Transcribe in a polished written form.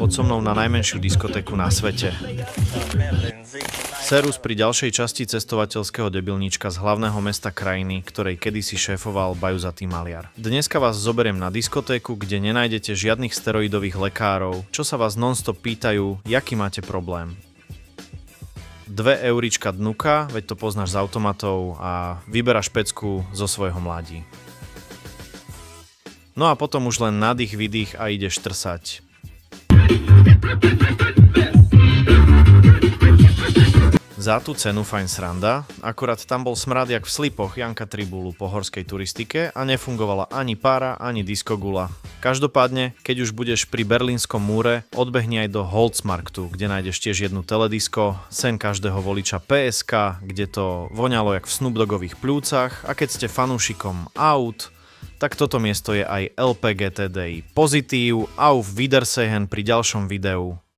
poď so mnou na najmenšiu diskotéku na svete. Serus pri ďalšej časti cestovateľského debilníčka z hlavného mesta krajiny, ktorej kedysi šéfoval bajuzatý maliar. Dneska vás zoberiem na diskotéku, kde nenájdete žiadnych steroidových lekárov, čo sa vás non-stop pýtajú, jaký máte problém. 2 eurička dnuka, veď to poznáš z automatov a vyberáš pecku zo svojho mladí. No a potom už len nadých, vydých a ideš trsať. Za tú cenu fajn sranda, akorát tam bol smrad jak v slipoch Janka Tribulu po horskej turistike a nefungovala ani pára, ani diskogula. Každopádne, keď už budeš pri Berlínskom múre, odbehni aj do Holzmarktu, kde nájdeš tiež jednu teledisko, sen každého voliča PSK, kde to voňalo jak v Snoop Doggových pľúcach, a keď ste fanúšikom aut, tak toto miesto je aj LPGTDI pozitív, auf Wiedersehen pri ďalšom videu.